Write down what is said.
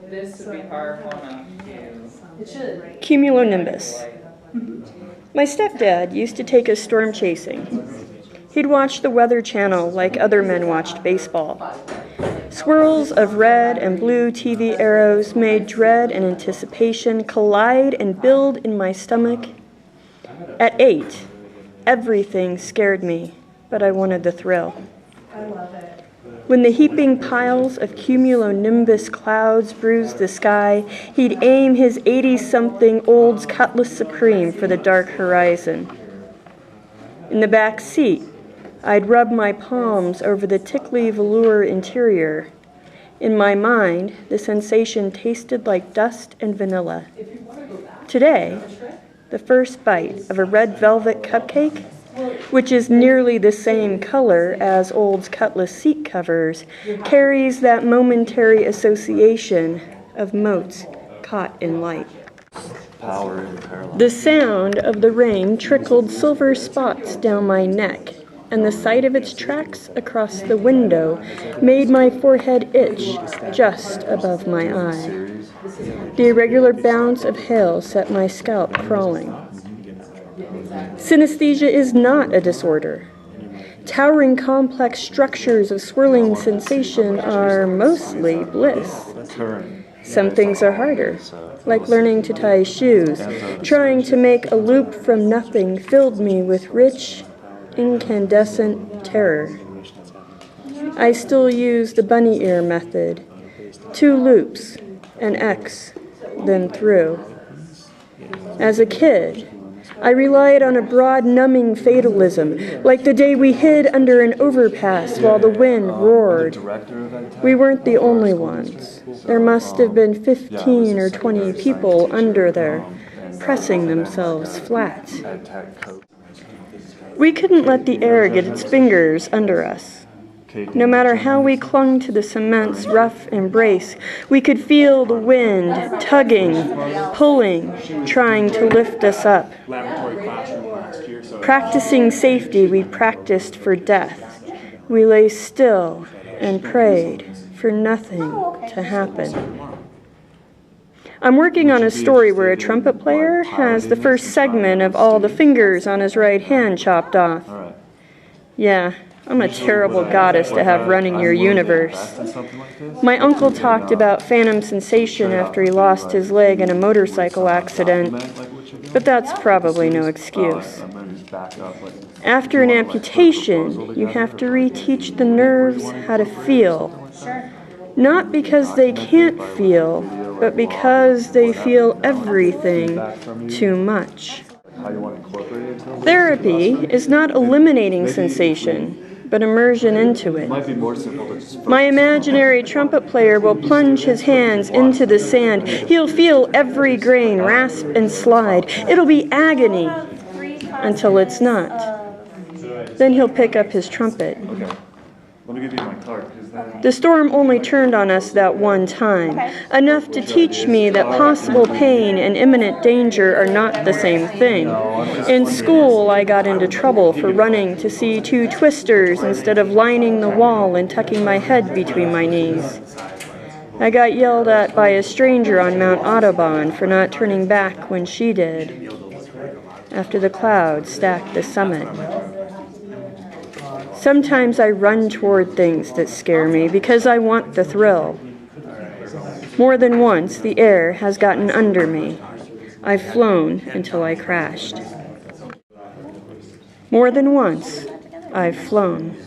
This would be powerful enough to... It should. Cumulonimbus. My stepdad used to take us storm chasing. He'd watch the Weather Channel like other men watched baseball. Swirls of red and blue TV arrows made dread and anticipation collide and build in my stomach. At 8, everything scared me, but I wanted the thrill. I love it. When the heaping piles of cumulonimbus clouds bruised the sky, he'd aim his 80-something Olds Cutlass Supreme for the dark horizon. In the back seat, I'd rub my palms over the tickly velour interior. In my mind, the sensation tasted like dust and vanilla. Today, the first bite of a red velvet cupcake, which is nearly the same color as Olds Cutlass seat covers, carries that momentary association of motes caught in light. The sound of the rain trickled silver spots down my neck, and the sight of its tracks across the window made my forehead itch just above my eye. The irregular bounce of hail set my scalp crawling. Synesthesia is not a disorder. Towering complex structures of swirling sensation are mostly bliss. Some things are harder, like learning to tie shoes. Trying to make a loop from nothing filled me with rich, incandescent terror. I still use the bunny ear method. 2 loops, an X, then through. As a kid, I relied on a broad, numbing fatalism, like the day we hid under an overpass while the wind roared. We weren't the only ones. There must have been 15 or 20 people under there, pressing themselves flat. We couldn't let the air get its fingers under us. No matter how we clung to the cement's rough embrace, we could feel the wind tugging, pulling, trying to lift us up. Practicing safety, we practiced for death. We lay still and prayed for nothing to happen. I'm working on a story where a trumpet player has the first segment of all the fingers on his right hand chopped off. Yeah, I'm a terrible goddess to have running your universe. My uncle talked about phantom sensation after he lost his leg in a motorcycle accident, but that's probably no excuse. After an amputation, you have to reteach the nerves how to feel. Not because they can't feel, but because they feel everything too much. Therapy is not eliminating sensation, but immersion into it. My imaginary trumpet player will plunge his hands into the sand. He'll feel every grain rasp and slide. It'll be agony until it's not. Then he'll pick up his trumpet. Let me give you my card. The storm only turned on us that one time, enough to teach me that possible pain and imminent danger are not the same thing. In school, I got into trouble for running to see 2 twisters instead of lining the wall and tucking my head between my knees. I got yelled at by a stranger on Mount Audubon for not turning back when she did, after the clouds stacked the summit. Sometimes I run toward things that scare me because I want the thrill. More than once, the air has gotten under me. I've flown until I crashed. More than once, I've flown.